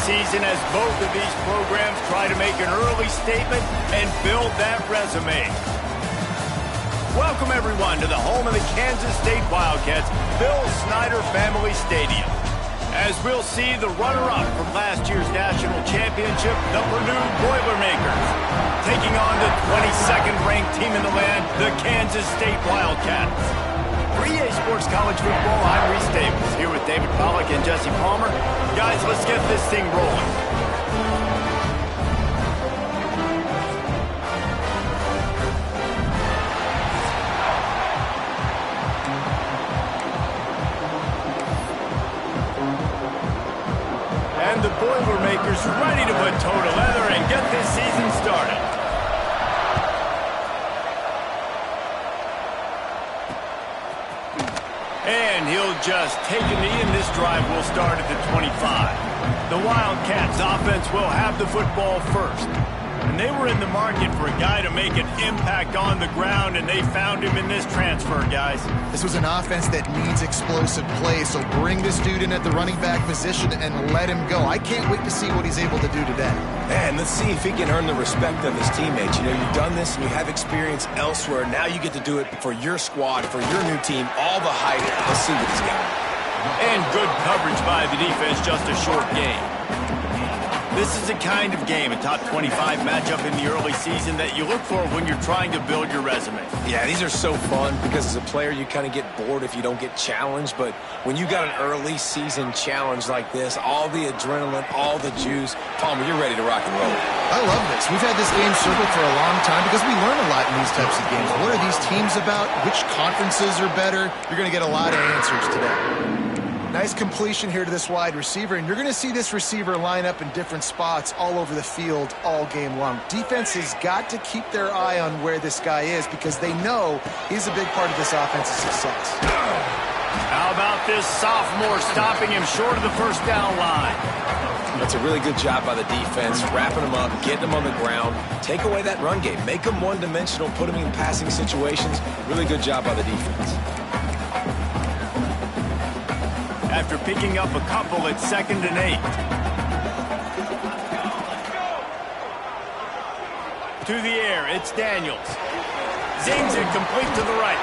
season as both of these programs try to make an early statement and build that resume. Welcome, everyone, to the home of the Kansas State Wildcats, Bill Snyder Family Stadium. As we'll see the runner-up from last year's national championship, the Purdue Boilermakers, taking on the 22nd-ranked team in the land, the Kansas State Wildcats. For EA Sports College Football, I'm Reese Davis, here with David Pollack and Jesse Palmer. Guys, let's get this thing rolling. And the Boilermakers ready to put toe to leather and get this season started. And he'll just take a knee, and this drive will start at the 25. The Wildcats offense will have the football first. And they were in the market for a guy to make an impact on the ground, and they found him in this transfer, guys. This was an offense that needs explosive play, so bring this dude in at the running back position and let him go. I can't wait to see what he's able to do today. Man, let's see if he can earn the respect of his teammates. You know, you've done this and you have experience elsewhere. Now you get to do it for your squad, for your new team, all the hype. Let's see what he's got. And good coverage by the defense, just a short gain. This is the kind of game, a top 25 matchup in the early season, that you look for when you're trying to build your resume. Yeah, these are so fun because as a player you kind of get bored if you don't get challenged, but when you got an early season challenge like this, all the adrenaline, all the juice, Palmer, you're ready to rock and roll. I love this. We've had this game circled for a long time because we learn a lot in these types of games. What are these teams about? Which conferences are better? You're going to get a lot of answers today. Nice completion here to this wide receiver, and you're going to see this receiver line up in different spots all over the field all game long. Defense has got to keep their eye on where this guy is because they know he's a big part of this offense's success. How about this sophomore stopping him short of the first down line? That's a really good job by the defense, wrapping him up, getting him on the ground. Take away that run game. Make him one-dimensional, put him in passing situations. Really good job by the defense. After picking up a couple at 2nd and 8. To the air, it's Daniels. Zings it complete to the right.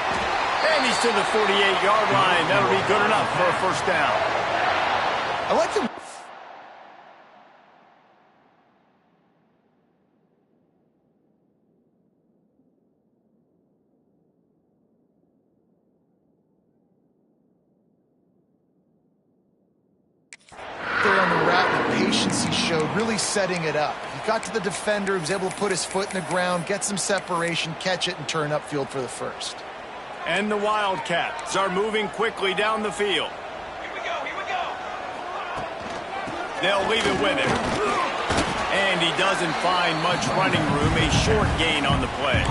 And he's to the 48-yard line. That'll be good enough for a first down. I like the... He showed, really setting it up. He got to the defender, he was able to put his foot in the ground, get some separation, catch it, and turn upfield for the first. And the Wildcats are moving quickly down the field. Here we go. They'll leave it with him. And he doesn't find much running room, a short gain on the play.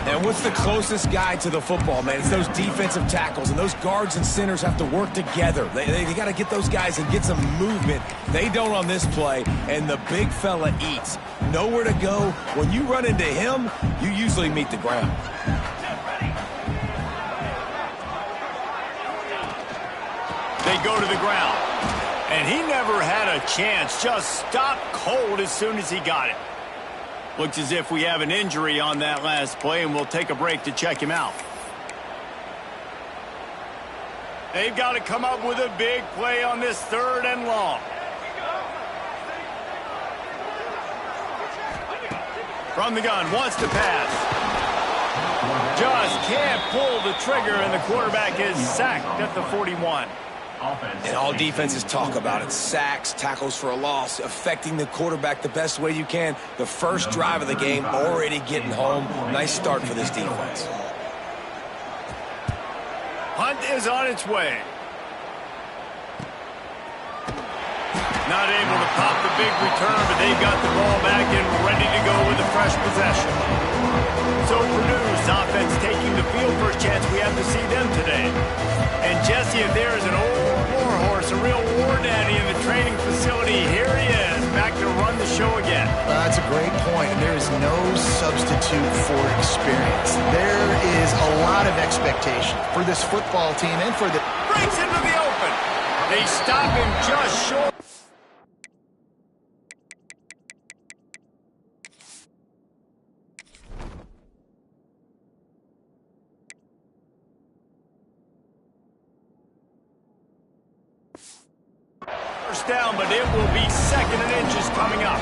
And what's the closest guy to the football, man? It's those defensive tackles, and those guards and centers have to work together. They got to get those guys and get some movement. They don't on this play, and the big fella eats. Nowhere to go. When you run into him, you usually meet the ground. They go to the ground, and he never had a chance. Just stopped cold as soon as he got it. Looks as if we have an injury on that last play, and we'll take a break to check him out. They've got to come up with a big play on this 3rd and long. From the gun, wants to pass. Just can't pull the trigger, and the quarterback is sacked at the 41. And all defenses talk about it. Sacks, tackles for a loss, affecting the quarterback the best way you can. The first drive of the game, already getting home. Nice start for this defense. Hunt is on its way. Not able to pop the big return, but they've got the ball back and ready to go with a fresh possession. So Purdue's offense taking the field for a chance. We have to see them today. And Jesse, if there is an old warhorse, a real war daddy in the training facility, here he is, back to run the show again. That's a great point, and there is no substitute for experience. There is a lot of expectation for this football team and for the... Breaks into the open. They stop him just short. first down, but it will be second and inches coming up.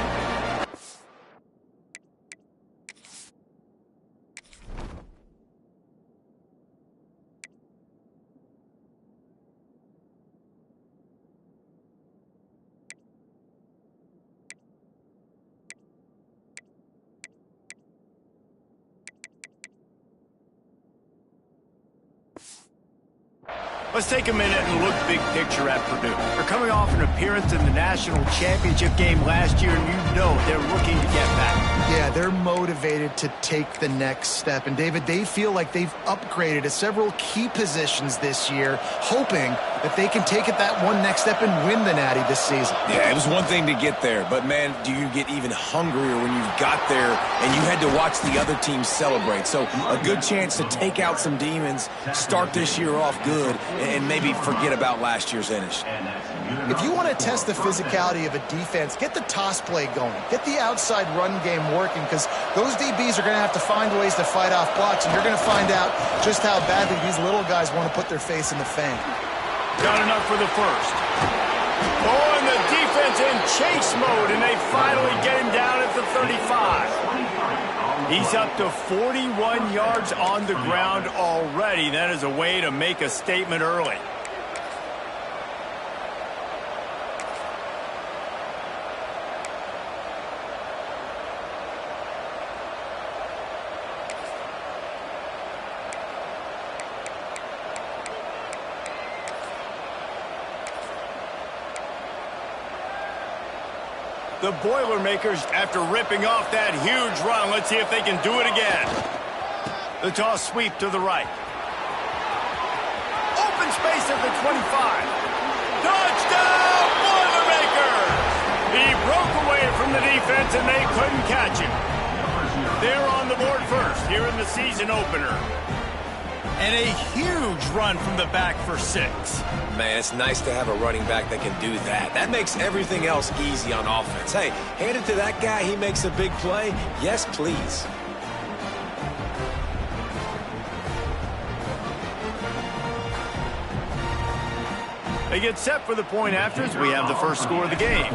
Let's take a minute and look big picture at Purdue. They're coming off an appearance in the national championship game last year, and you know they're looking to get back. Yeah, they're motivated to take the next step. And, David, they feel like they've upgraded at several key positions this year, hoping that they can take it that one next step and win the Natty this season. Yeah, it was one thing to get there, but, man, do you get even hungrier when you've got there and you had to watch the other team celebrate. So a good chance to take out some demons, start this year off good, and maybe forget about last year's finish. If you want to test the physicality of a defense, get the toss play going. Get the outside run game working, because those DBs are going to have to find ways to fight off blocks, and you're going to find out just how badly these little guys want to put their face in the fan. Got enough for the first. Oh, and the defense in chase mode, and they finally get him down at the 35. He's up to 41 yards on the ground already. That is a way to make a statement early. The Boilermakers, after ripping off that huge run, let's see if they can do it again. The toss sweep to the right. Open space at the 25. Touchdown, Boilermakers! He broke away from the defense and they couldn't catch him. They're on the board first here in the season opener. And a huge run from the back for 6. Man, it's nice to have a running back that can do that. That makes everything else easy on offense. Hey, hand it to that guy, he makes a big play. Yes, please. They get set for the point afters. We have the first score of the game.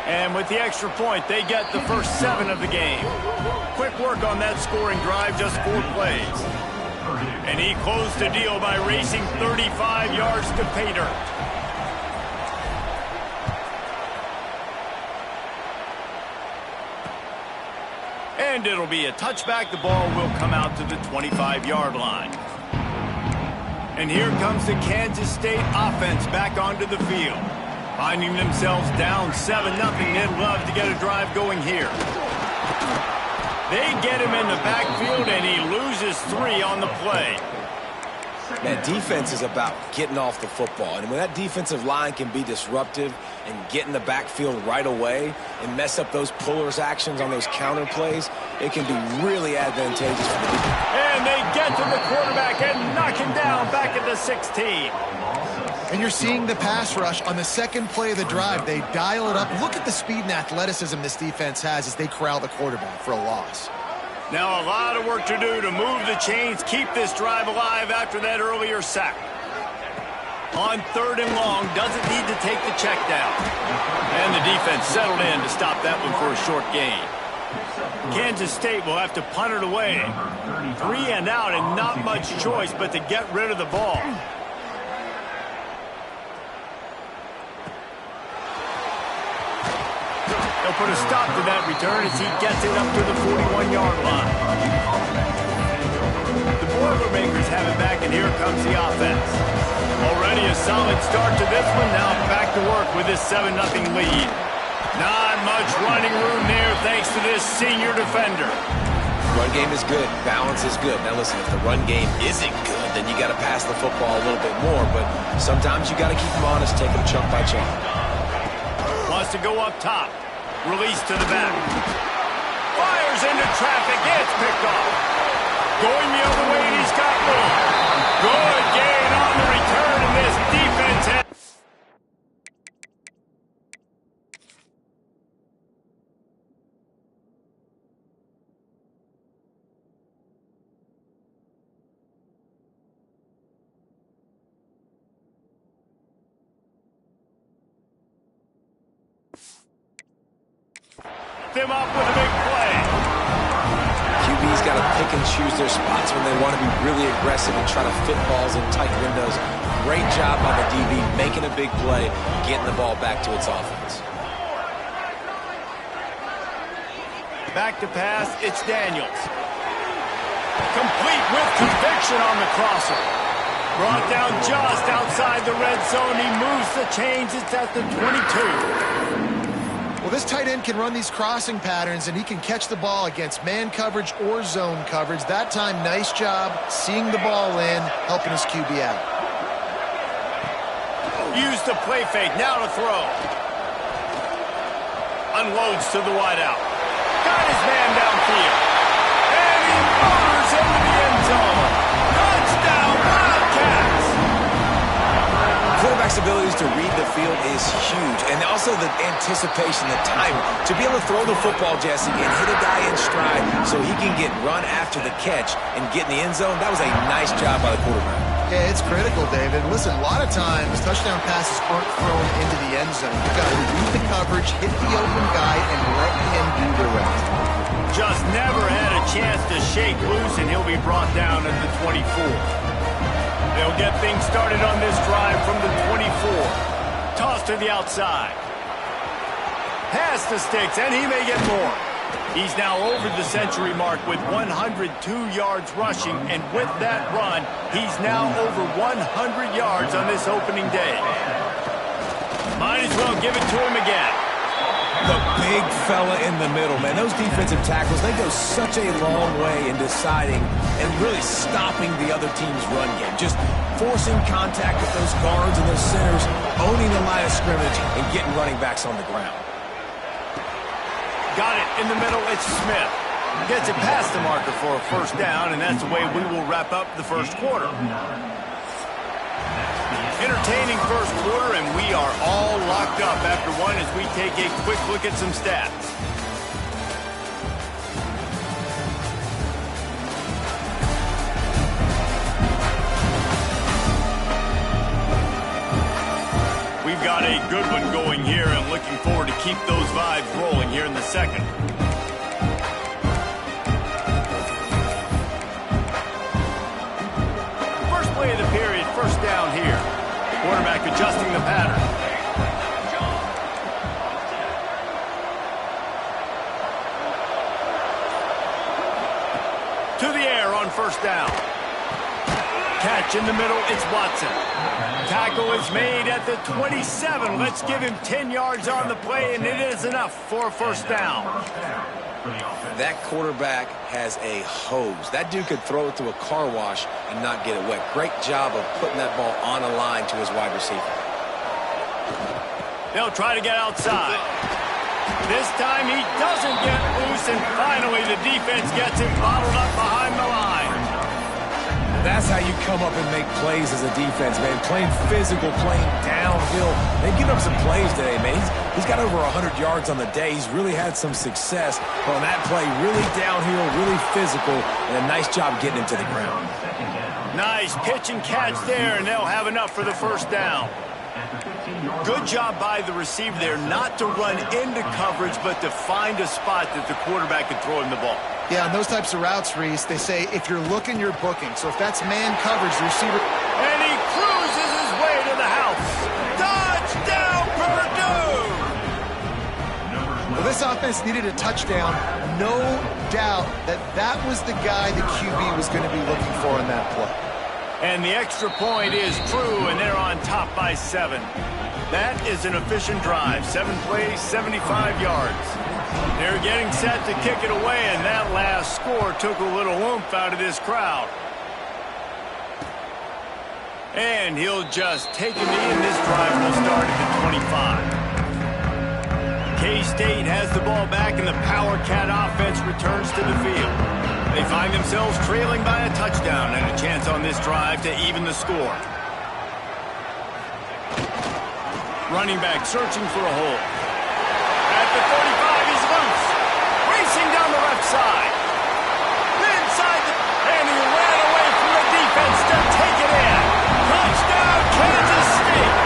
And with the extra point, they get the first 7 of the game. Quick work on that scoring drive, just 4 plays. And he closed the deal by racing 35 yards to pay dirt. And it'll be a touchback. The ball will come out to the 25-yard line. And here comes the Kansas State offense back onto the field. Finding themselves down 7-0, they'd love to get a drive going here. They get him in the backfield, and he loses 3 on the play. Man, defense is about getting off the football. And when that defensive line can be disruptive and get in the backfield right away and mess up those pullers actions on those counter plays, it can be really advantageous for the defense. And they get to the quarterback and knock him down back at the 16. And you're seeing the pass rush on the second play of the drive. They dial it up. Look at the speed and athleticism this defense has as they corral the quarterback for a loss. Now a lot of work to do to move the chains, keep this drive alive after that earlier sack. On 3rd and long, doesn't need to take the check down. And the defense settled in to stop that one for a short gain. Kansas State will have to punt it away. 3 and out, and not much choice but to get rid of the ball. They'll put a stop to that return as he gets it up to the 41-yard line. The Boilermakers have it back, and here comes the offense. Already a solid start to this one. Now back to work with this 7-0 lead. Not much running room there thanks to this senior defender. Run game is good. Balance is good. Now listen, if the run game isn't good, then you got to pass the football a little bit more. But sometimes you got to keep them honest, take them chunk by chunk. Wants to go up top. Release to the back. Fires into traffic. It's picked off. Going the other way, and he's got room. Good gain on the return, and this defense has... them up with a big play. QB's got to pick and choose their spots when they want to be really aggressive and try to fit balls in tight windows. Great job by the DB making a big play, getting the ball back to its offense. Back to pass, it's Daniels. Complete with conviction on the crosser. Brought down just outside the red zone. He moves the chains. It's at the 22. Well, this tight end can run these crossing patterns, and he can catch the ball against man coverage or zone coverage. That time, nice job seeing the ball in, helping his QB out. Use the play fake. Now to throw. Unloads to the wideout. Got his man downfield. And he motors into the end zone. Touchdown, Wildcats! Quarterback's abilities to read the field is huge, and also the anticipation, the time to be able to throw the football, Jesse, and hit a guy in stride so he can get run after the catch and get in the end zone. That was a nice job by the quarterback. Yeah, it's critical, David. Listen, a lot of times, touchdown passes aren't thrown into the end zone. You've got to read the coverage, hit the open guy, and let him do the rest. Just never had a chance to shake loose, and he'll be brought down at the 24. They'll get things started on this drive from the 24. Toss to the outside. Pass to Sticks, and he may get more. He's now over the century mark with 102 yards rushing, and with that run, he's now over 100 yards on this opening day. Might as well give it to him again. The big fella in the middle, man. Those defensive tackles, they go such a long way in deciding and really stopping the other team's run game. Just forcing contact with those guards and those centers, owning the line of scrimmage, and getting running backs on the ground. Got it in the middle, it's Smith. Gets it past the marker for a first down, and that's the way we will wrap up the first quarter. Entertaining first quarter, and we are all locked up after one as we take a quick look at some stats. We've got a good one going here, and looking forward to keep those vibes rolling here in the second. First play of the period, first down here. Quarterback adjusting the pattern. To the air on first down. Catch in the middle, it's Watson. Tackle is made at the 27. Let's give him 10 yards on the play, and it is enough for a first down. That quarterback has a hose. That dude could throw it to a car wash and not get it wet. Great job of putting that ball on a line to his wide receiver. They'll try to get outside. This time he doesn't get loose, and finally the defense gets him bottled up behind the line. That's how you come up and make plays as a defense, man. Playing physical, playing downhill. They've given up some plays today, man. He's got over 100 yards on the day. He's really had some success. But on that play, really downhill, really physical, and a nice job getting him to the ground. Nice pitch and catch there, and they'll have enough for the first down. Good job by the receiver there not to run into coverage, but to find a spot that the quarterback could throw him the ball. Yeah, and those types of routes, Reese, they say if you're looking, you're booking. So if that's man coverage, the receiver... And he cruises his way to the house. Touchdown, Purdue! Well, this offense needed a touchdown. No doubt that that was the guy the QB was going to be looking for in that play. And the extra point is true, and they're on top by 7. That is an efficient drive. 7 plays, 75 yards. They're getting set to kick it away, and that last score took a little oomph out of this crowd. And he'll just take a knee, and this drive will start at the 25. K-State has the ball back, and the Power Cat offense returns to the field. They find themselves trailing by a touchdown and a chance on this drive to even the score. Running back searching for a hole. At the 45, he's loose. Racing down the left side. Inside the... And he ran away from the defense to take it in. Touchdown, Kansas State.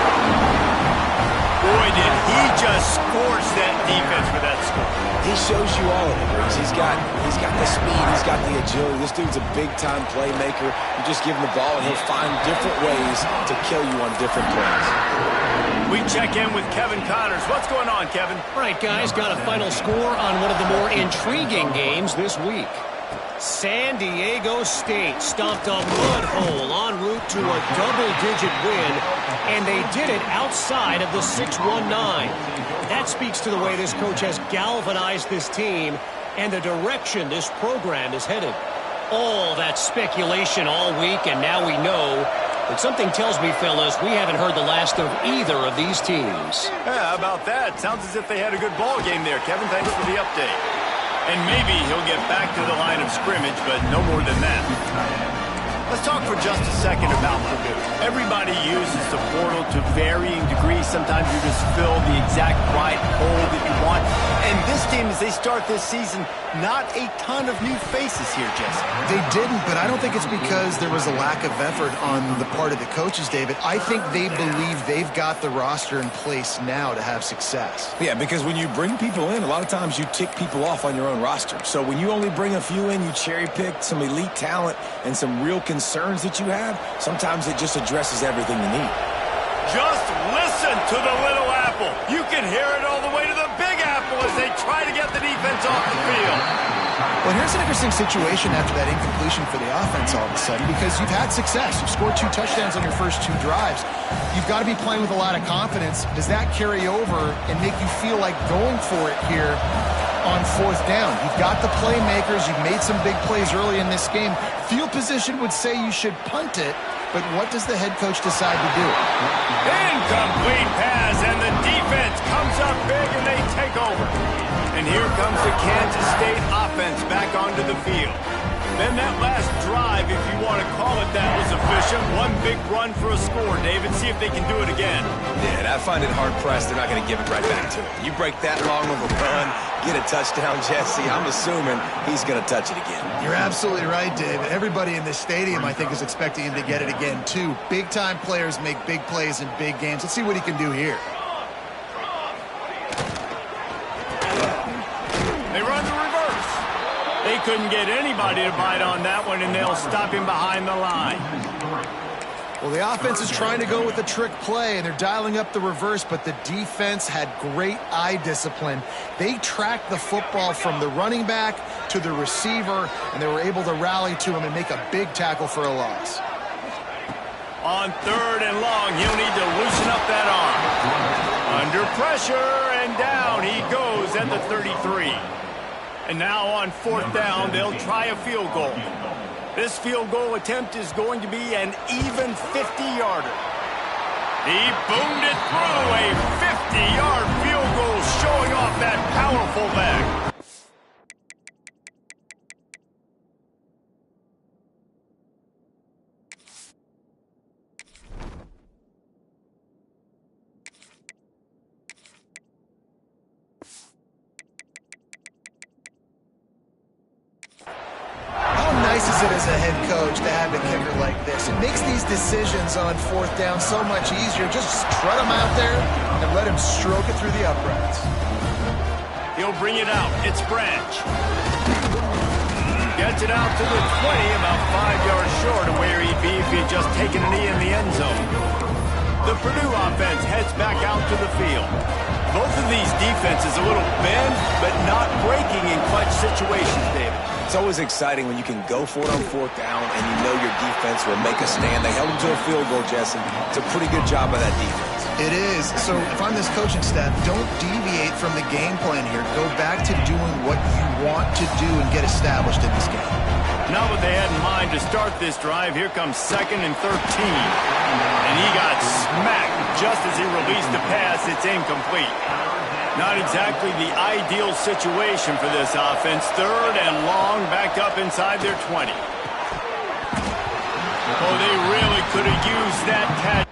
Boy, did He just scorched that defense for that score. He shows you all of it, Briggs. He's got the speed, he's got the agility. This dude's a big-time playmaker. You just give him the ball, and he'll find different ways to kill you on different plays. We check in with Kevin Connors. What's going on, Kevin? All right, guys, got a final score on one of the more intriguing games this week. San Diego State stomped a mud hole en route to a double-digit win, and they did it outside of the 6-1-9. That speaks to the way this coach has galvanized this team and the direction this program is headed. All that speculation all week, and now we know. But something tells me, fellas, we haven't heard the last of either of these teams. Yeah, how about that? Sounds as if they had a good ball game there. Kevin, thanks for the update. And maybe he'll get back to the line of scrimmage, but no more than that. Let's talk for just a second about Purdue. Everybody uses the portal to varying degrees. Sometimes you just fill the exact right hole that you want. And this team, as they start this season, not a ton of new faces here, Jesse. They didn't, but I don't think it's because there was a lack of effort on the part of the coaches, David. I think they believe they've got the roster in place now to have success. Yeah, because when you bring people in, a lot of times you tick people off on your own roster. So when you only bring a few in, you cherry-pick some elite talent and some real concerns that you have, sometimes it just addresses everything you need. Just listen to the little apple. You can hear it all the way to the big apple as they try to get the defense off the field. Well, here's an interesting situation after that incompletion for the offense all of a sudden, because you've had success. You've scored 2 touchdowns on your first 2 drives. You've got to be playing with a lot of confidence. Does that carry over and make you feel like going for it here on 4th down? You've got the playmakers. You've made some big plays early in this game. Field position would say you should punt it, but what does the head coach decide to do? Incomplete pass, and the defense comes up big, and they take over. And here comes the Kansas State offense back onto the field. Then that last drive, if you want to call it that, was efficient. One big run for a score, David. See if they can do it again. Yeah, and I find it hard-pressed. They're not going to give it right back to him. You break that long of a run, get a touchdown, Jesse, I'm assuming he's going to touch it again. You're absolutely right, David. Everybody in this stadium, I think, is expecting him to get it again, too. Big-time players make big plays in big games. Let's see what he can do here. They run the reverse. They couldn't get anybody to bite on that one, and they'll stop him behind the line. Well, the offense is trying to go with a trick play, and they're dialing up the reverse, but the defense had great eye discipline. They tracked the football from the running back to the receiver, and they were able to rally to him and make a big tackle for a loss. On 3rd and long, he'll need to loosen up that arm. Under pressure, and down he goes at the 33. And now on 4th down, they'll try a field goal. This field goal attempt is going to be an even 50-yarder. He boomed it through, a 50-yard field goal showing off that powerful leg. Is it as a head coach to have a kicker like this? It makes these decisions on 4th down so much easier. Just strut him out there and let him stroke it through the uprights. He'll bring it out. It's Branch. Gets it out to the 20, about 5 yards short of where he'd be if he'd just taken a knee in the end zone. The Purdue offense heads back out to the field. Both of these defenses a little bend, but not breaking in clutch situations, David. It's always exciting when you can go for it on 4th down and you know your defense will make a stand. They held him to a field goal, Jesse. It's a pretty good job by that defense. It is. So if I'm this coaching staff, don't deviate from the game plan here. Go back to doing what you want to do and get established in this game. Not what they had in mind to start this drive. Here comes 2nd and 13. And he got smacked just as he released the pass. It's incomplete. Not exactly the ideal situation for this offense. 3rd and long, back up inside their 20. Oh, they really could have used that catch.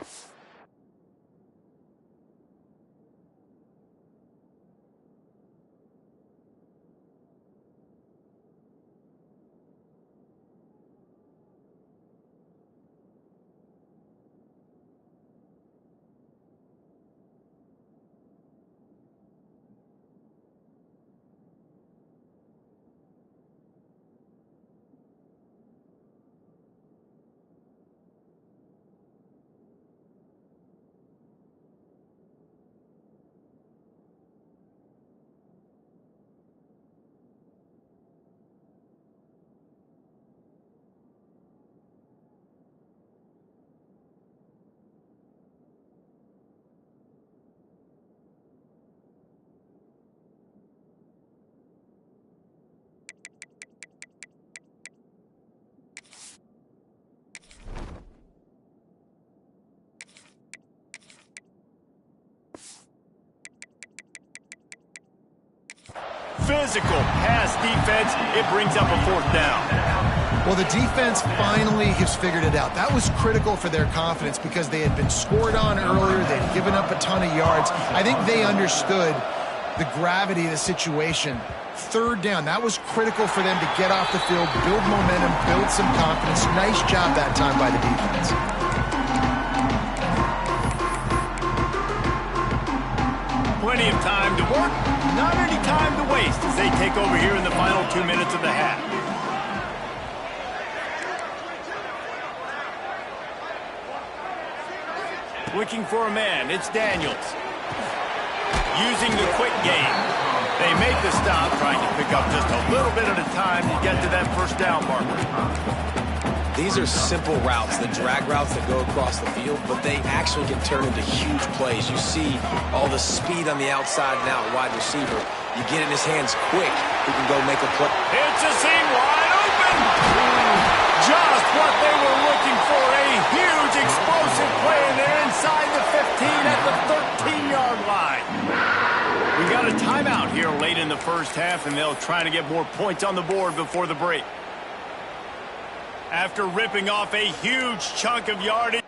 physical pass defense. It brings up a fourth down. Well, the defense finally has figured it out. That was critical for their confidence because they had been scored on earlier. They had given up a ton of yards. I think they understood the gravity of the situation. Third down, that was critical for them to get off the field, build momentum, build some confidence. Nice job that time by the defense. Plenty of time to work, not any time to waste as they take over here in the final 2 minutes of the half. Looking for a man, it's Daniels. Using the quick game. They make the stop, trying to pick up just a little bit at a time to get to that first down marker. These are simple routes, the drag routes that go across the field, but they actually can turn into huge plays. You see all the speed on the outside now, wide receiver. You get in his hands quick, he can go make a play. It's a seam wide open. Just what they were looking for, a huge explosive play, and they're inside the 15 at the 13-yard line. We got a timeout here late in the first half, and they'll try to get more points on the board before the break. After ripping off a huge chunk of yardage.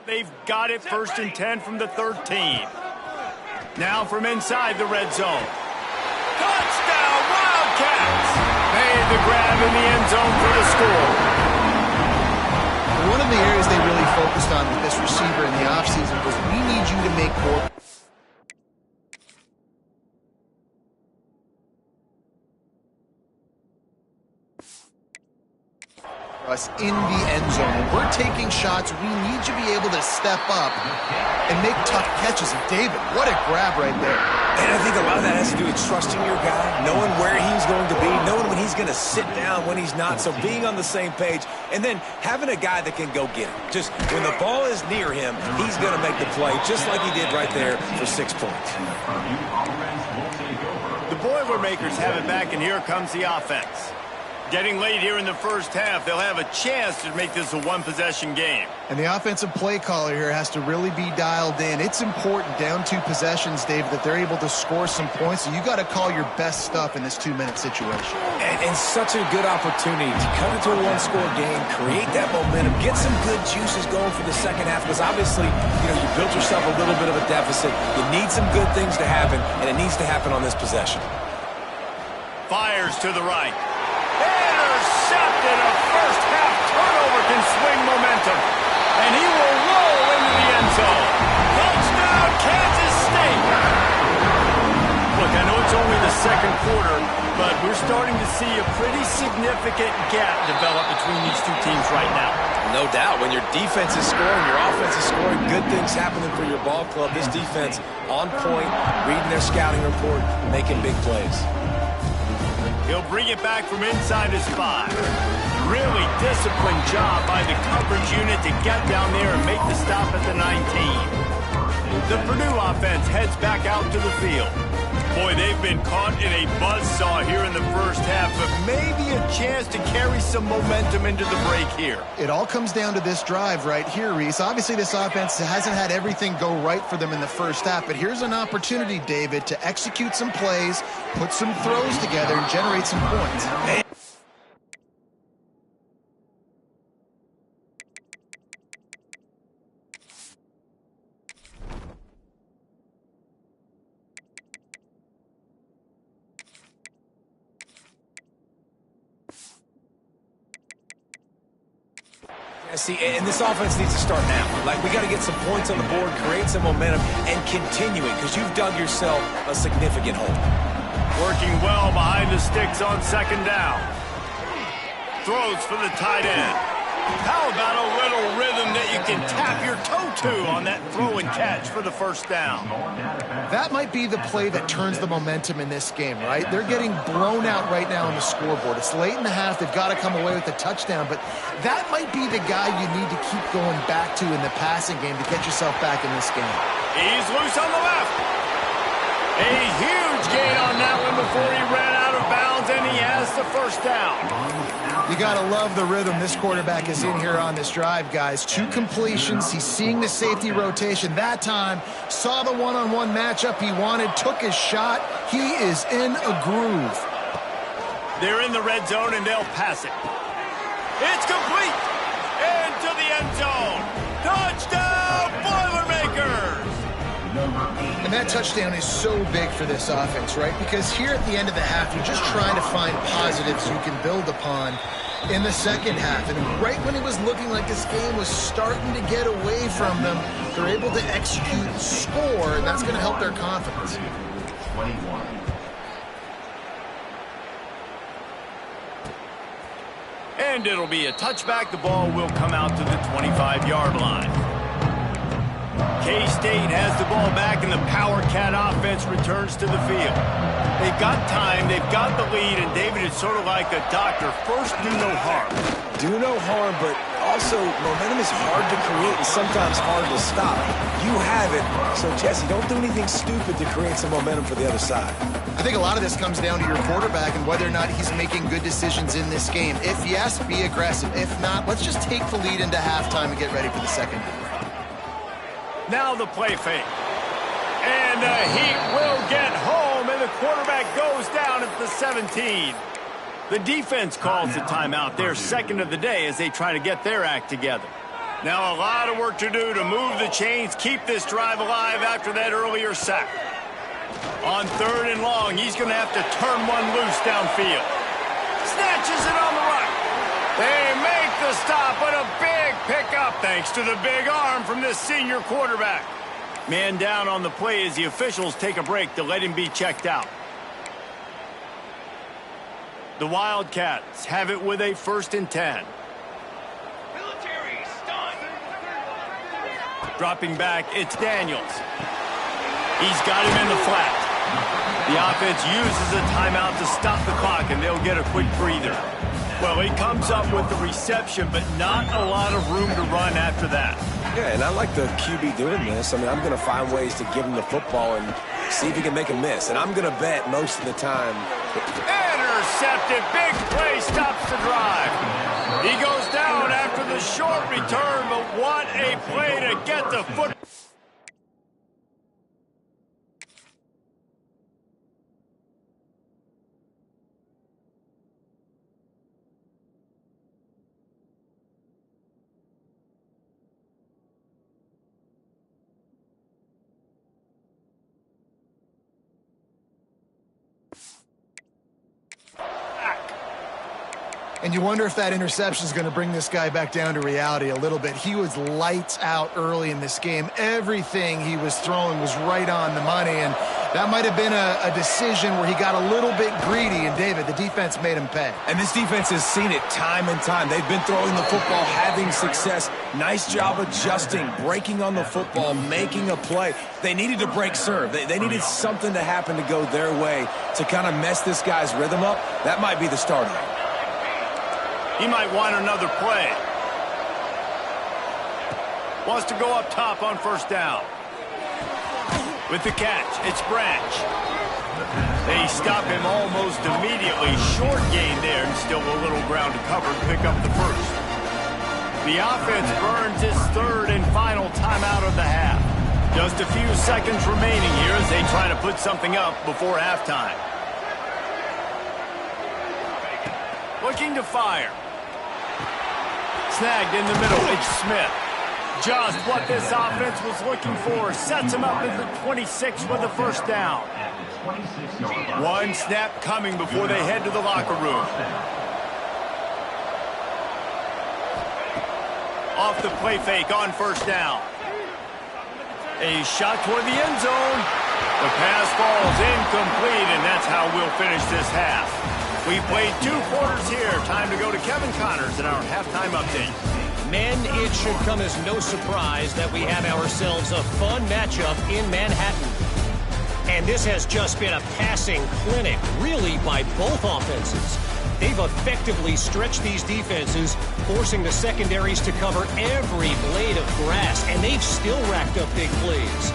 They've got it first and 10 from the 13. Now from inside the red zone. Touchdown, Wildcats! Made the grab in the end zone for the score. One of the areas they really focused on with this receiver in the offseason was we need you to make more us in the end zone. When we're taking shots, we need you to be able to step up and make tough catches. And David, what a grab right there. And I think a lot of that has to do with trusting your guy, knowing where he's going to be, knowing when he's going to sit down, when he's not. So being on the same page, and then having a guy that can go get him. Just when the ball is near him, he's going to make the play, just like he did right there for 6 points. The Boilermakers have it back, and here comes the offense. Getting late here in the first half, they'll have a chance to make this a one-possession game. And the offensive play caller here has to really be dialed in. It's important down 2 possessions, David, that they're able to score some points. So you got to call your best stuff in this 2-minute situation. And such a good opportunity to cut into a one-score game, create that momentum, get some good juices going for the second half. Because obviously, you built yourself a little bit of a deficit. You need some good things to happen, and it needs to happen on this possession. Fires to the right. Intercepted. A first-half turnover can swing momentum. And he will roll into the end zone. Touchdown, Kansas State. Look, I know it's only the second quarter, but we're starting to see a pretty significant gap develop between these two teams right now. No doubt. When your defense is scoring, your offense is scoring, good things happening for your ball club. This defense on point, reading their scouting report, making big plays. He'll bring it back from inside his 5. Really disciplined job by the coverage unit to get down there and make the stop at the 19. The Purdue offense heads back out to the field. Boy, they've been caught in a buzzsaw here in the first half, but maybe a chance to carry some momentum into the break here. It all comes down to this drive right here, Reese. Obviously, this offense hasn't had everything go right for them in the first half, but here's an opportunity, David, to execute some plays, put some throws together, and generate some points. See, and this offense needs to start now. Like, we got to get some points on the board, create some momentum, and continue it, because you've dug yourself a significant hole. Working well behind the sticks on second down. Throws for the tight end. How about a little rhythm that you can tap your toe to on that throw and catch for the first down? That might be the play that turns the momentum in this game, right? They're getting blown out right now on the scoreboard. It's late in the half. They've got to come away with a touchdown, but that might be the guy you need to keep going back to in the passing game to get yourself back in this game. He's loose on the left. A huge gain on that one before he ran out of bounds, and he has the first down. You got to love the rhythm this quarterback is in here on this drive, guys. 2 completions. He's seeing the safety rotation. That time, saw the one-on-one matchup he wanted, took his shot. He is in a groove. They're in the red zone, and they'll pass it. It's complete. Into the end zone. Touchdown, Boilermakers! And that touchdown is so big for this offense, right? Because here at the end of the half, you're just trying to find positives you can build upon in the second half. And right when it was looking like this game was starting to get away from them, they're able to execute, score, and that's going to help their confidence. And it'll be a touchback. The ball will come out to the 25-yard line. K-State has the ball back, and the Power Cat offense returns to the field. They've got time, they've got the lead, and David, it's sort of like a doctor. First, do no harm. Do no harm, but also momentum is hard to create and sometimes hard to stop. You have it, so Jesse, don't do anything stupid to create some momentum for the other side. I think a lot of this comes down to your quarterback and whether or not he's making good decisions in this game. If yes, be aggressive. If not, let's just take the lead into halftime and get ready for the second half. Now the play fake. And the Heat will get home, and the quarterback goes down at the 17. The defense calls the timeout, their second of the day, as they try to get their act together. Now a lot of work to do to move the chains, keep this drive alive after that earlier sack. On 3rd and long, he's going to have to turn one loose downfield. Snatches it on the right. They make the stop, but a big pickup thanks to the big arm from this senior quarterback. Man down on the play as the officials take a break to let him be checked out. The Wildcats have it with a 1st and 10. Dropping back, it's Daniels. He's got him in the flat. The offense uses a timeout to stop the clock, and they'll get a quick breather. Well, he comes up with the reception, but not a lot of room to run after that. Yeah, and I like the QB doing this. I mean, I'm going to find ways to give him the football and see if he can make a miss. And I'm going to bet most of the time. Intercepted. Big play stops the drive. He goes down after the short return, but what a play to get the foot. And you wonder if that interception is going to bring this guy back down to reality a little bit. He was lights out early in this game. Everything he was throwing was right on the money, and that might have been a decision where he got a little bit greedy, and David, the defense made him pay. And this defense has seen it time and time. They've been throwing the football, having success. Nice job adjusting, breaking on the football, making a play. They needed to break serve. They needed something to happen to go their way to kind of mess this guy's rhythm up. That might be the start of it. He might want another play. Wants to go up top on 1st down. With the catch, it's Branch. They stop him almost immediately. Short gain there, and still a little ground to cover to pick up the 1st. The offense burns its 3rd and final timeout of the half. Just a few seconds remaining here as they try to put something up before halftime. Looking to fire. Snagged in the middle, it's Smith. Just what this offense was looking for. Sets him up at the 26 with the 1st down. One snap coming before they head to the locker room. Off the play fake on 1st down. A shot toward the end zone. The pass falls incomplete, and that's how we'll finish this half. We played 2 quarters here. Time to go to Kevin Connors in our halftime update. Men, it should come as no surprise that we have ourselves a fun matchup in Manhattan. And this has just been a passing clinic, really, by both offenses. They've effectively stretched these defenses, forcing the secondaries to cover every blade of grass, and they've still racked up big plays.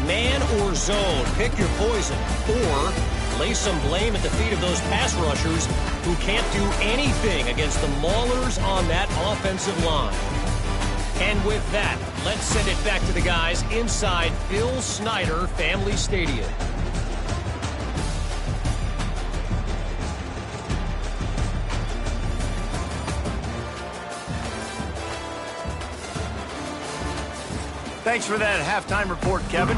Man or zone, pick your poison, or lay some blame at the feet of those pass rushers who can't do anything against the maulers on that offensive line. And with that, let's send it back to the guys inside Bill Snyder Family Stadium. Thanks for that halftime report, Kevin.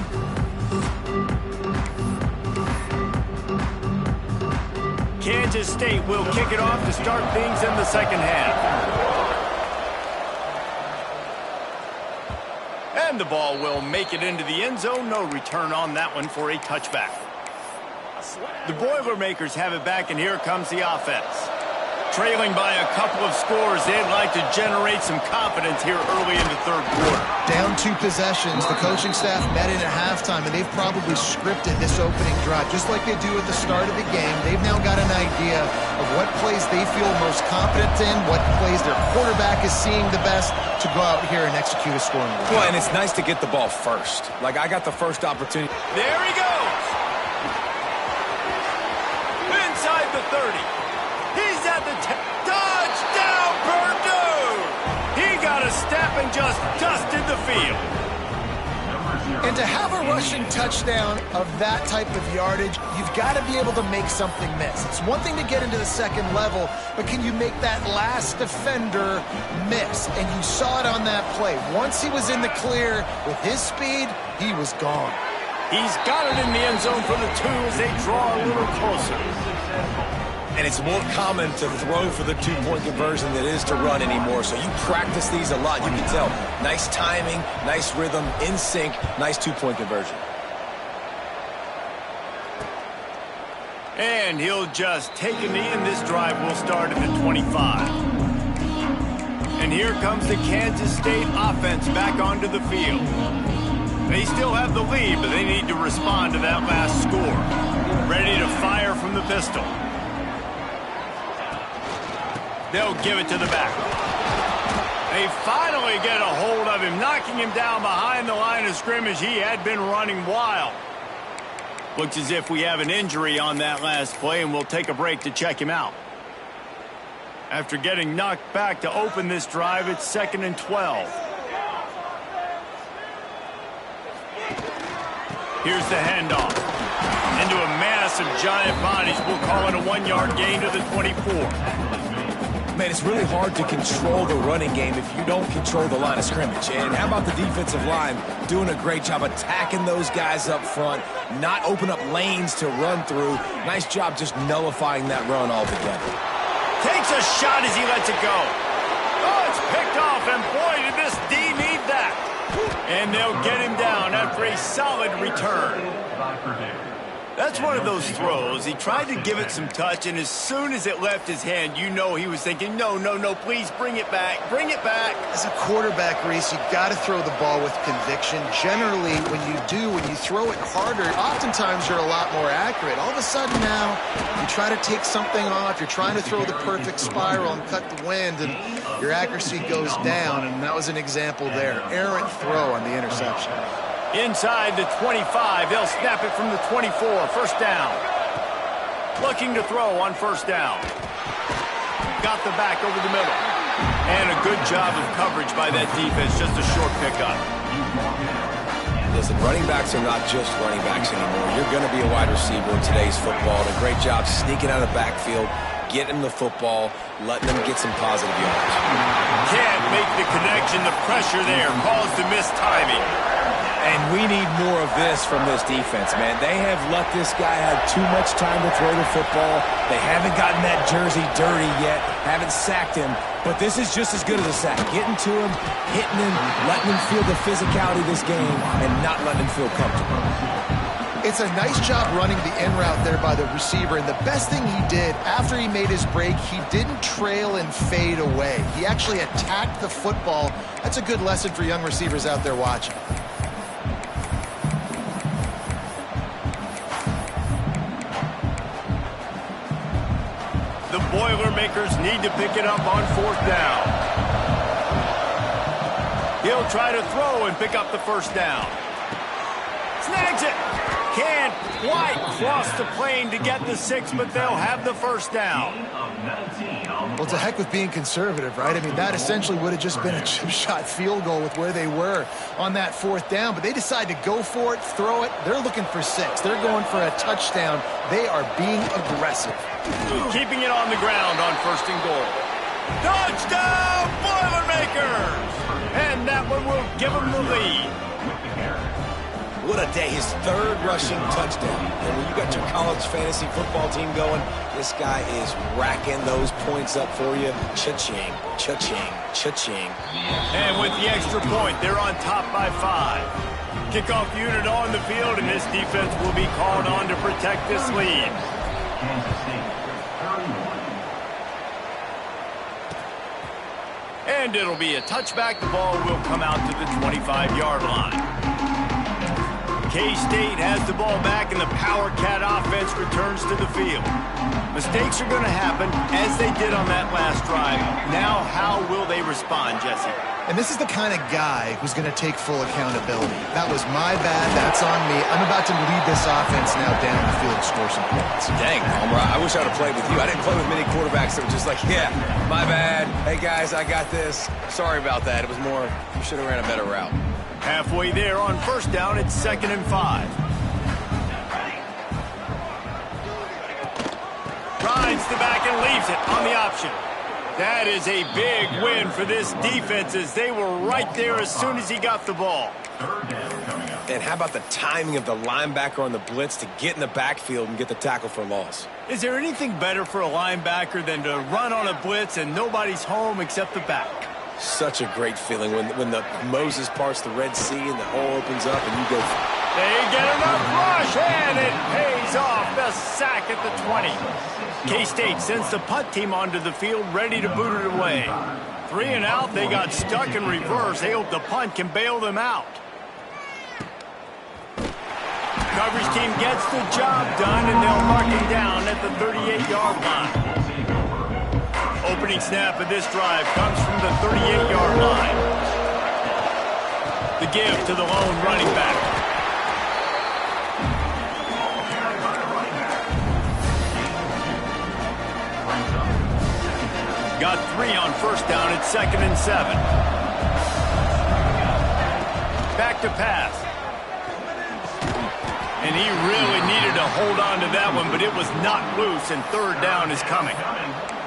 Kansas State will kick it off to start things in the 2nd half. And the ball will make it into the end zone. No return on that one for a touchback. The Boilermakers have it back, and here comes the offense. Trailing by a couple of scores, they'd like to generate some confidence here early in the 3rd quarter. Down 2 possessions. The coaching staff met in at halftime, and they've probably scripted this opening drive, just like they do at the start of the game. They've now got an idea of what plays they feel most confident in, what plays their quarterback is seeing the best to go out here and execute a scoring drive. Well, and it's nice to get the ball first. Like, I got the first opportunity. There he goes. Inside the 30. He's at the touchdown, Purdue! He got a step and just dusted the field. And to have a rushing touchdown of that type of yardage, you've got to be able to make something miss. It's one thing to get into the 2nd level, but can you make that last defender miss? And you saw it on that play. Once he was in the clear with his speed, he was gone. He's got it in the end zone for the 2 as they draw a little closer. And it's more common to throw for the 2-point conversion than it is to run anymore. So you practice these a lot. You can tell. Nice timing, nice rhythm, in sync, nice 2-point conversion. And he'll just take a knee, and this drive will start at the 25. And here comes the Kansas State offense back onto the field. They still have the lead, but they need to respond to that last score. Ready to fire from the pistol. They'll give it to the back. They finally get a hold of him, knocking him down behind the line of scrimmage. He had been running wild. Looks as if we have an injury on that last play, and we'll take a break to check him out. After getting knocked back to open this drive, it's 2nd and 12. Here's the handoff. Into a mass of giant bodies. We'll call it a 1-yard gain to the 24. Man, it's really hard to control the running game if you don't control the line of scrimmage. And how about the defensive line doing a great job attacking those guys up front, not open up lanes to run through. Nice job just nullifying that run altogether. Takes a shot as he lets it go. Oh, it's picked off, and boy, did this D need that. And they'll get him down after a solid return. That's one of those throws. He tried to give it some touch, and as soon as it left his hand, you know he was thinking, no, no, no, please bring it back, bring it back. As a quarterback, Reese, you got to throw the ball with conviction. Generally, when you throw it harder, oftentimes you're a lot more accurate. All of a sudden now, you try to take something off, you're trying to throw the perfect spiral and cut the wind, and your accuracy goes down, and that was an example there. Errant throw on the interception. Inside the 25, they'll snap it from the 24, first down. Looking to throw on first down. Got the back over the middle. And a good job of coverage by that defense, just a short pickup. Listen, running backs are not just running backs anymore. You're going to be a wide receiver in today's football. And a great job sneaking out of the backfield, getting the football, letting them get some positive yards. Can't make the connection. The pressure there caused the missed timing. And we need more of this from this defense, man. They have let this guy have too much time to throw the football. They haven't gotten that jersey dirty yet, haven't sacked him. But this is just as good as a sack. Getting to him, hitting him, letting him feel the physicality of this game, and not letting him feel comfortable. It's a nice job running the in route there by the receiver, and the best thing he did after he made his break, he didn't trail and fade away. He actually attacked the football. That's a good lesson for young receivers out there watching. The Boilermakers need to pick it up on fourth down. He'll try to throw and pick up the first down. Snags it. Can't quite cross the plane to get the 6, but they'll have the first down. Well, to heck with being conservative, right? I mean, that essentially would have just been a chip shot field goal with where they were on that fourth down, but they decide to go for it, throw it. They're looking for 6. They're going for a touchdown. They are being aggressive. Keeping it on the ground on first and goal. Touchdown, Boilermakers! And that one will give them the lead. What a day, his 3rd rushing touchdown. And when you got your college fantasy football team going, this guy is racking those points up for you. Cha-ching, cha-ching, cha-ching. And with the extra point, they're on top by 5. Kickoff unit on the field, and this defense will be called on to protect this lead. And it'll be a touchback. The ball will come out to the 25-yard line. K-State has the ball back, and the Power Cat offense returns to the field. Mistakes are going to happen, as they did on that last drive. Now, how will they respond, Jesse? And this is the kind of guy who's going to take full accountability. That was my bad. That's on me. I'm about to lead this offense now down the field and score some points. Dang, Homer, I wish I would have played with you. I didn't play with many quarterbacks that were just like, yeah, my bad. Hey, guys, I got this. Sorry about that. It was more, you should have ran a better route. Halfway there on first down, it's 2nd and 5. Rides the back and leaves it on the option. That is a big win for this defense, as they were right there as soon as he got the ball. Third down coming up. And how about the timing of the linebacker on the blitz to get in the backfield and get the tackle for loss? Is there anything better for a linebacker than to run on a blitz and nobody's home except the back? Such a great feeling when the Moses parts the Red Sea and the hole opens up and you go. They get enough rush, and it pays off. The sack at the 20. K-State sends the punt team onto the field, ready to boot it away. 3 and out, they got stuck in reverse. They hope the punt can bail them out. Coverage team gets the job done, and they'll mark it down at the 38-yard line. Opening snap of this drive comes from the 38-yard line. The give to the lone running back. Got 3 on first down at 2nd and 7. Back to pass. And he really needed to hold on to that one, but it was not loose, and 3rd down is coming.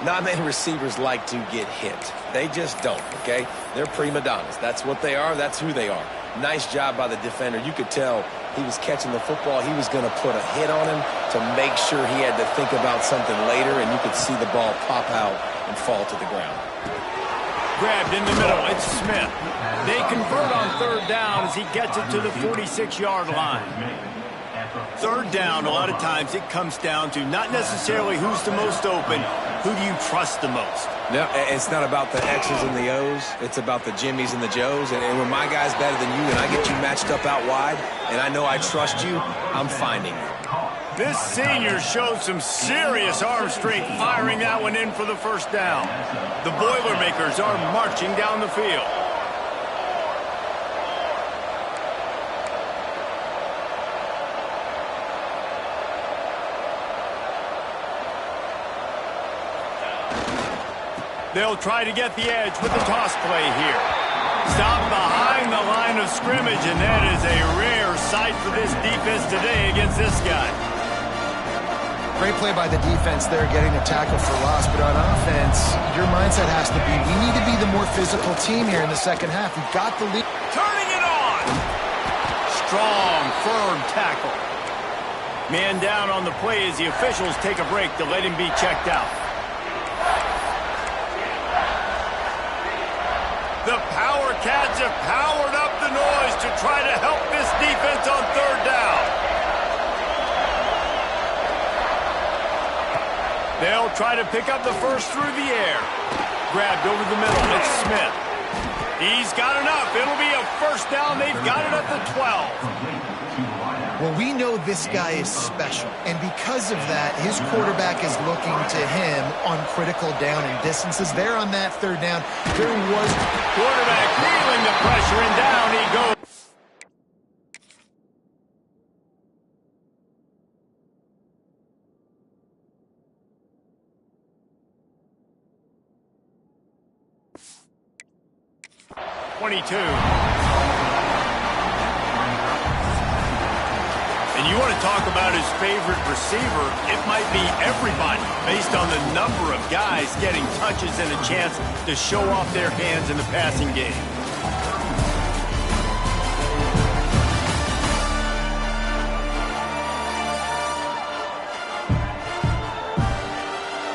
Not many receivers like to get hit. They just don't, okay? They're prima donnas. That's what they are. That's who they are. Nice job by the defender. You could tell he was catching the football. He was going to put a hit on him to make sure he had to think about something later, and you could see the ball pop out and fall to the ground. Grabbed in the middle. It's Smith. They convert on 3rd down as he gets it to the 46-yard line. 3rd down, a lot of times it comes down to not necessarily who's the most open, who do you trust the most? No, it's not about the X's and the O's. It's about the Jimmys and the Joes. And when my guy's better than you and I get you matched up out wide and I know I trust you, I'm finding you. This senior showed some serious arm strength firing that one in for the 1st down. The Boilermakers are marching down the field. They'll try to get the edge with the toss play here. Stop behind the line of scrimmage, and that is a rare sight for this defense today against this guy. Great play by the defense there, getting the tackle for loss. But on offense, your mindset has to be, we need to be the more physical team here in the second half. We've got the lead. Turning it on! Strong, firm tackle. Man down on the play as the officials take a break to let him be checked out. The Power Cats have powered up the noise to try to help this defense on 3rd down. They'll try to pick up the first through the air. Grabbed over the middle. It's Smith. He's got enough. It'll be a 1st down. They've got it at the 12. Well, we know this guy is special, and because of that, his quarterback is looking to him on critical down and distances. There on that 3rd down, there was quarterback feeling the pressure, and down he goes. And you want to talk about his favorite receiver, it might be everybody, based on the number of guys getting touches and a chance to show off their hands in the passing game.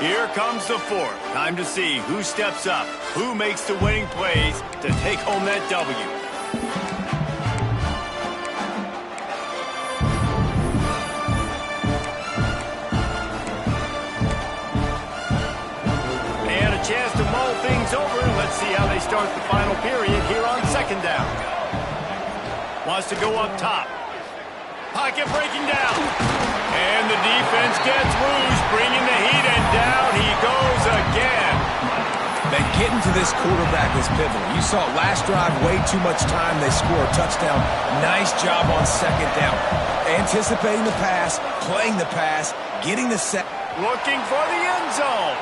Here comes the 4th. Time to see who steps up, who makes the winning plays to take home that W. And a chance to mull things over. Let's see how they start the final period here on 2nd down. Wants to go up top. Pocket breaking down. And the defense gets loose, bringing the heat, and down he goes again. Man, getting to this quarterback is pivotal. You saw it last drive, way too much time. They score a touchdown. Nice job on 2nd down. Anticipating the pass, playing the pass, getting the set. Looking for the end zone.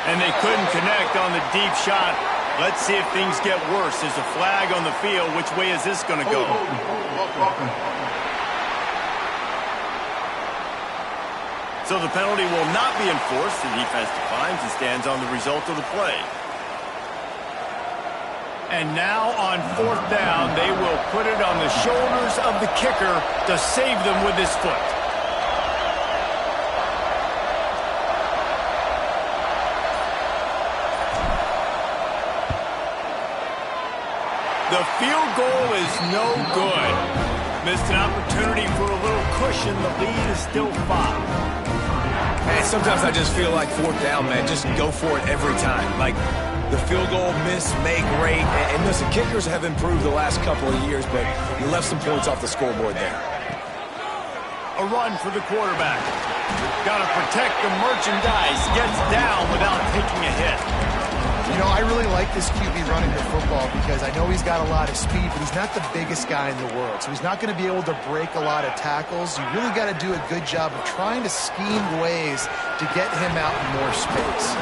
And they couldn't connect on the deep shot. Let's see if things get worse. There's a flag on the field. Which way is this going to go? So the penalty will not be enforced. The defense declines and stands on the result of the play. And now on 4th down, they will put it on the shoulders of the kicker to save them with his foot. The field goal is no good. Missed an opportunity for a little cushion. The lead is still 5. And sometimes I just feel like 4th down, man. Just go for it every time. Like, the field goal miss, make great. And listen, kickers have improved the last couple of years, but you left some points off the scoreboard there. A run for the quarterback. Got to protect the merchandise. Gets down without taking a hit. You know, I really like this QB running the football because I know he's got a lot of speed, but he's not the biggest guy in the world. So he's not going to be able to break a lot of tackles. You really got to do a good job of trying to scheme ways to get him out in more space.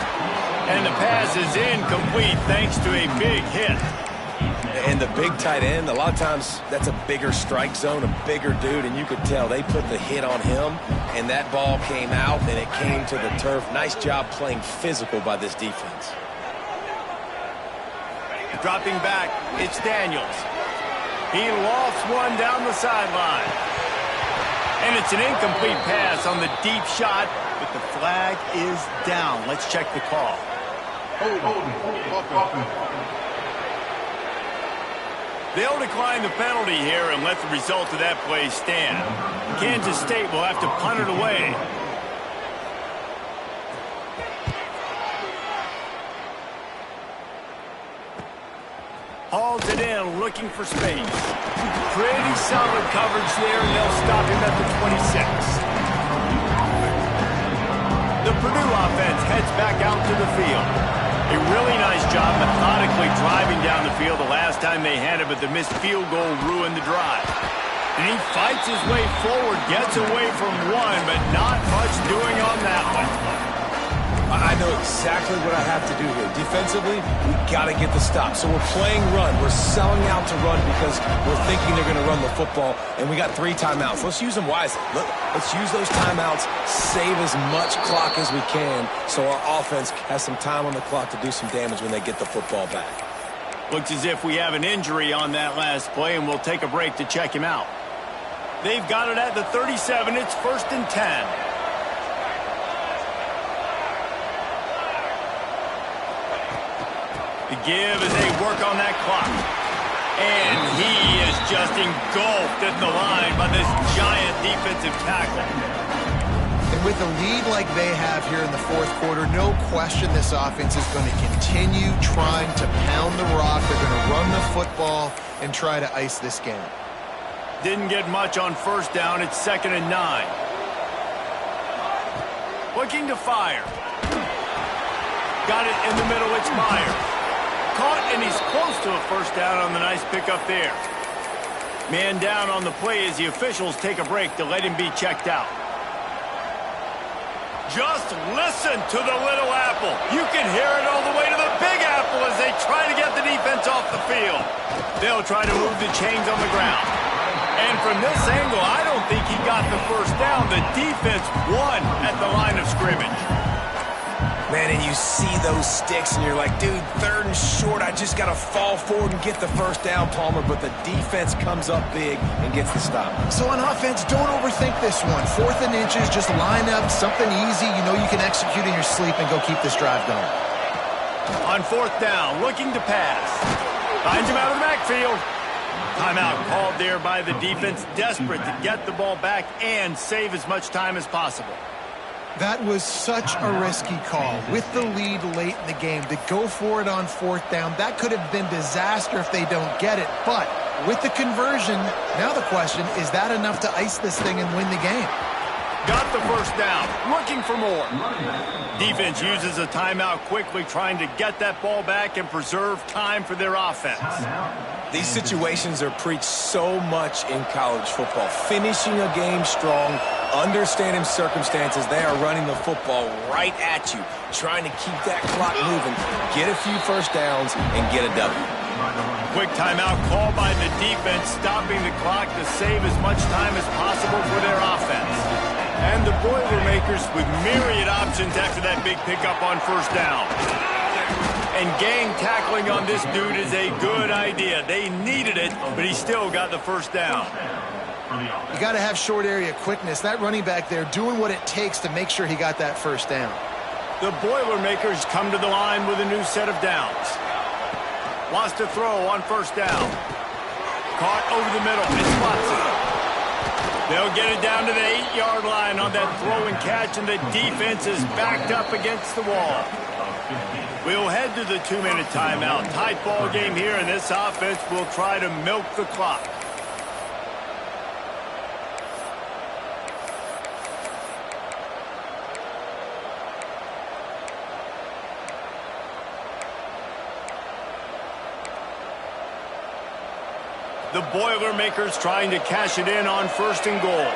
And the pass is incomplete thanks to a big hit. And the big tight end, a lot of times that's a bigger strike zone, a bigger dude, and you could tell they put the hit on him, and that ball came out, and it came to the turf. Nice job playing physical by this defense. Dropping back, it's Daniels. He lofts one down the sideline. And it's an incomplete pass on the deep shot, but the flag is down. Let's check the call. They'll decline the penalty here and let the result of that play stand. Kansas State will have to punt it away. Hauls it in, looking for space. Pretty solid coverage there, and they'll stop him at the 26. The Purdue offense heads back out to the field. A really nice job methodically driving down the field the last time they had it, but the missed field goal ruined the drive. And he fights his way forward, gets away from one, but not much doing on that one. I know exactly what I have to do here. Defensively, we got to get the stop. So we're playing run. We're selling out to run because we're thinking they're going to run the football, and we got 3 timeouts. Let's use them wisely. Let's use those timeouts, save as much clock as we can so our offense has some time on the clock to do some damage when they get the football back. Looks as if we have an injury on that last play, and we'll take a break to check him out. They've got it at the 37. It's 1st and 10. The give as they work on that clock. And he is just engulfed at the line by this giant defensive tackle. And with a lead like they have here in the 4th quarter, no question this offense is going to continue trying to pound the rock. They're going to run the football and try to ice this game. Didn't get much on 1st down. It's 2nd and 9. Looking to fire. Got it in the middle. It's Myers. Caught, and he's close to a 1st down on the nice pickup there. Man down on the play as the officials take a break to let him be checked out. Just listen to the little apple. You can hear it all the way to the big apple as they try to get the defense off the field. They'll try to move the chains on the ground. And from this angle, I don't think he got the 1st down. The defense won at the line of scrimmage. Man, and you see those sticks, and you're like, dude, 3rd and short, I just got to fall forward and get the 1st down, Palmer, but the defense comes up big and gets the stop. So on offense, don't overthink this one. 4th and inches, just line up, something easy you know you can execute in your sleep and go keep this drive going. On 4th down, looking to pass. Finds him out of the backfield. Timeout called there by the defense, desperate to get the ball back and save as much time as possible. That was such a risky call. With the lead late in the game, to go for it on 4th down, that could have been disaster if they don't get it. But with the conversion, now the question, is that enough to ice this thing and win the game? Got the 1st down, looking for more. Defense uses a timeout quickly, trying to get that ball back and preserve time for their offense. These situations are preached so much in college football. Finishing a game strong, understanding circumstances, they are running the football right at you, trying to keep that clock moving, get a few 1st downs, and get a W. Quick timeout called by the defense, stopping the clock to save as much time as possible for their offense. And the Boilermakers with myriad options after that big pickup on 1st down. And gang tackling on this dude is a good idea. They needed it, but he still got the first down. You got to have short area quickness. That running back there doing what it takes to make sure he got that first down. The Boilermakers come to the line with a new set of downs. Wants to throw on first down. Caught over the middle. It's Watson. They'll get it down to the 8-yard line on that throw and catch, and the defense is backed up against the wall. We'll head to the 2-minute timeout. Tight ball game here, and this offense will try to milk the clock. The Boilermakers trying to cash it in on first and goal.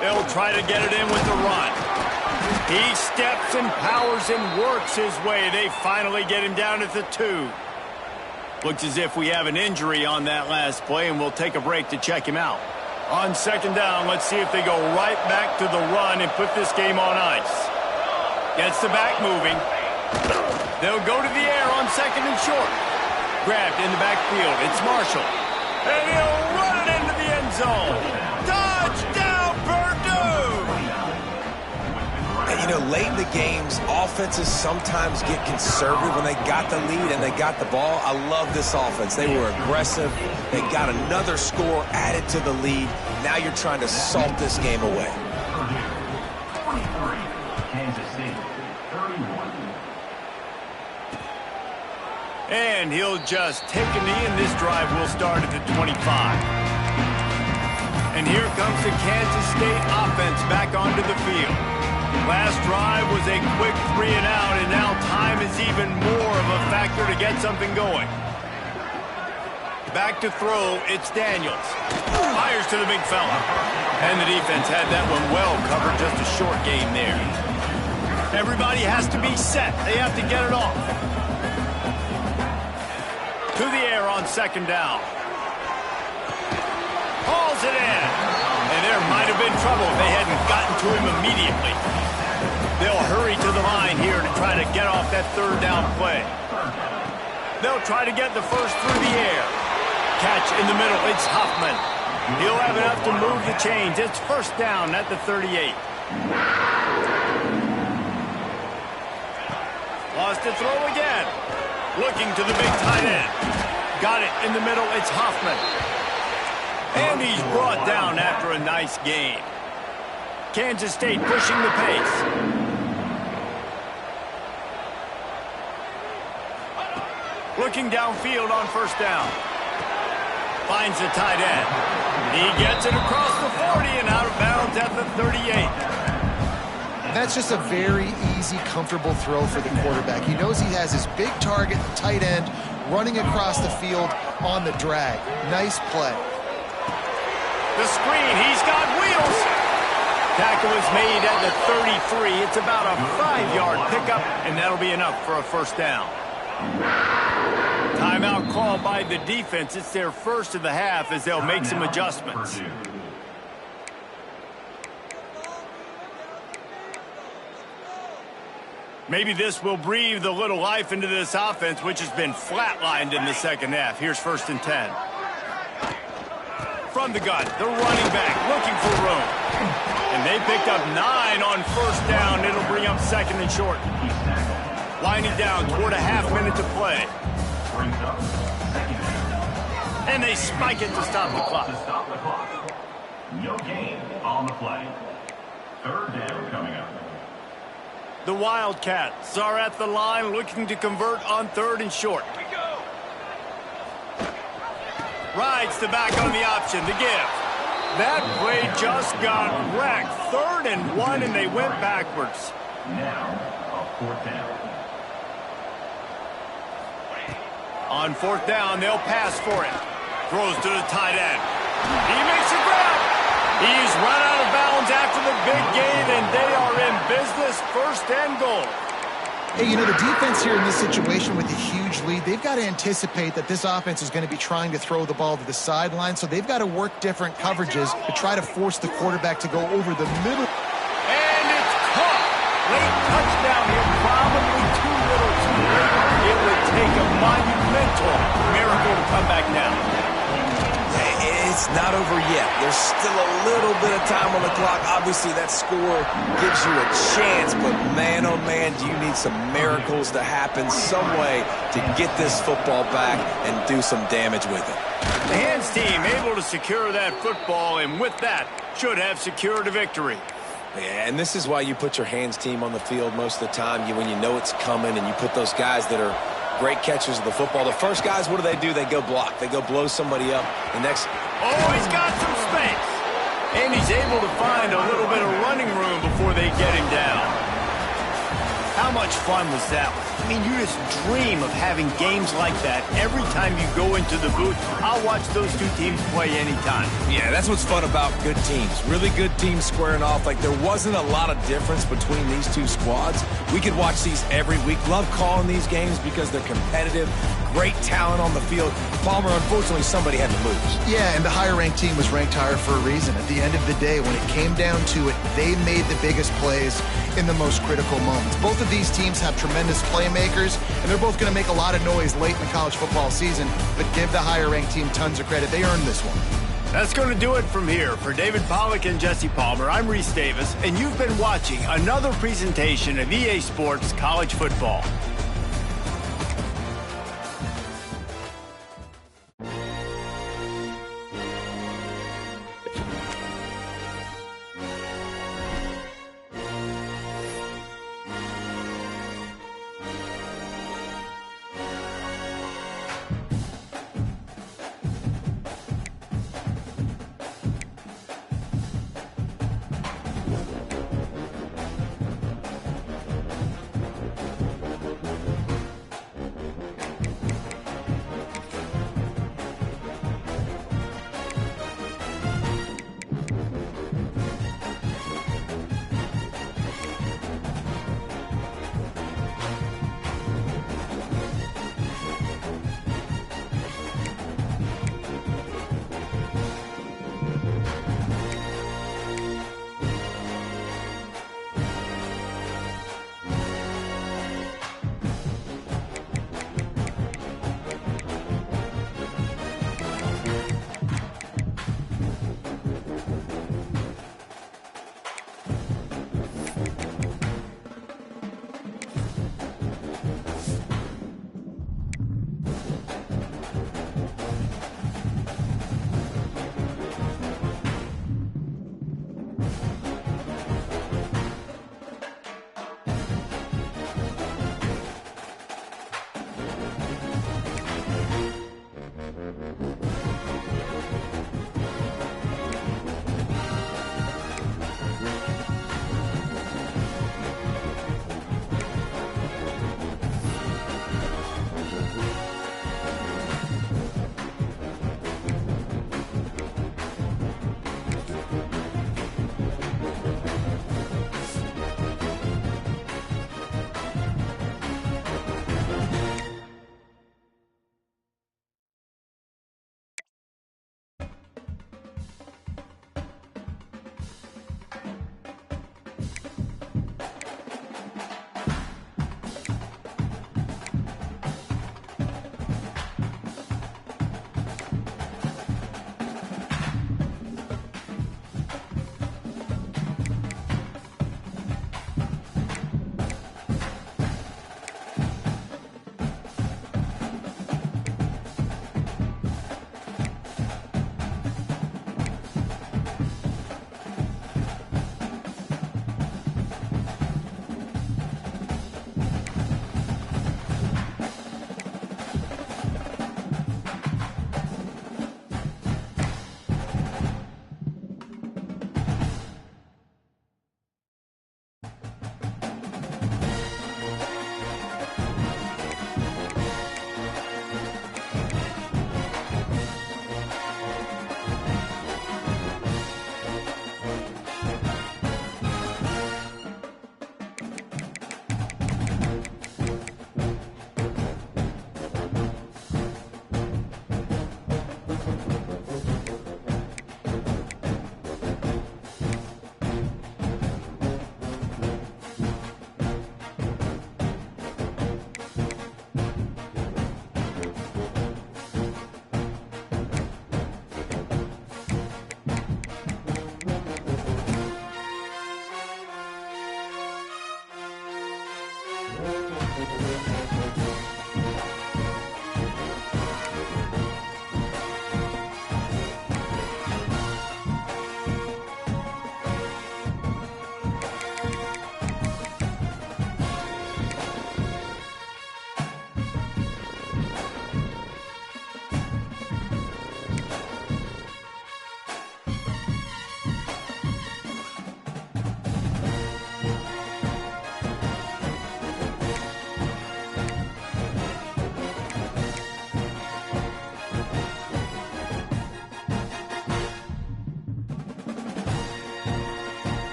They'll try to get it in with the run. He steps and powers and works his way. They finally get him down at the 2. Looks as if we have an injury on that last play, and we'll take a break to check him out. On second down, let's see if they go right back to the run and put this game on ice. Gets the back moving. They'll go to the air on second and short. Grabbed in the backfield. It's Marshall. And he'll run it into the end zone. Touchdown, Purdue! And, you know, late in the games, offenses sometimes get conservative when they got the lead and they got the ball. I love this offense. They were aggressive. They got another score added to the lead. Now you're trying to salt this game away. And he'll just take a knee, and this drive will start at the 25. And here comes the Kansas State offense back onto the field. Last drive was a quick 3 and out, and now time is even more of a factor to get something going. Back to throw, it's Daniels. Fires to the big fella. And the defense had that one well covered, just a short game there. Everybody has to be set. They have to get it off. To the air on second down. Hauls it in. And there might have been trouble if they hadn't gotten to him immediately. They'll hurry to the line here to try to get off that third down play. They'll try to get the first through the air. Catch in the middle. It's Huffman. He'll have enough to move the chains. It's first down at the 38. Lost to throw again. Looking to the big tight end. Got it in the middle. It's Hoffman. And he's brought down after a nice gain. Kansas State pushing the pace. Looking downfield on first down. Finds the tight end. He gets it across the 40 and out of bounds at the 38. That's just a very easy, comfortable throw for the quarterback. He knows he has his big target, the tight end, running across the field on the drag. Nice play. The screen, he's got wheels. Tackle is made at the 33. It's about a 5-yard pickup, and that'll be enough for a first down. Timeout called by the defense. It's their first of the half as they'll make some adjustments. Maybe this will breathe a little life into this offense, which has been flatlined in the second half. Here's first and 10. From the gun, the running back looking for room. And they picked up 9 on first down. It'll bring up second and short. Winding down toward a half minute to play. And they spike it to stop the clock. No gain on the play. Third down coming up. The Wildcats are at the line looking to convert on third and short. Rides the back on the option to give. That play just got wrecked. 3rd and 1, and they went backwards. Now, a fourth down. On fourth down, they'll pass for it. Throws to the tight end. He makes a grab. He's run out of bounds after the big gain, and they are in business. First and goal. Hey, you know, the defense here in this situation with a huge lead, they've got to anticipate that this offense is going to be trying to throw the ball to the sideline, so they've got to work different coverages to try to force the quarterback to go over the middle. And it's caught. Late touchdown here, probably too little too late. It would take a monumental miracle to come back now. It's not over yet. There's still a little bit of time on the clock. Obviously, that score gives you a chance, but man, oh man, do you need some miracles to happen some way to get this football back and do some damage with it. The hands team able to secure that football, and with that, should have secured a victory. Yeah, and this is why you put your hands team on the field most of the time. When you know it's coming, and you put those guys that are great catchers of the football. The first guys, what do? They go block. They go blow somebody up. The next... Oh, he's got some space. And he's able to find a little bit of running room before they get him down. How much fun was that? I mean, you just dream of having games like that every time you go into the booth. I'll watch those two teams play anytime. Yeah, that's what's fun about good teams. Really good teams squaring off. Like, there wasn't a lot of difference between these two squads. We could watch these every week. Love calling these games because they're competitive. Great talent on the field. Palmer, unfortunately, somebody had to lose. Yeah, and the higher-ranked team was ranked higher for a reason. At the end of the day, when it came down to it, they made the biggest plays in the most critical moments. Both of these teams have tremendous playmakers, and they're both going to make a lot of noise late in the college football season, but give the higher-ranked team tons of credit. They earned this one. That's going to do it from here. For David Pollack and Jesse Palmer, I'm Reese Davis, and you've been watching another presentation of EA Sports College Football.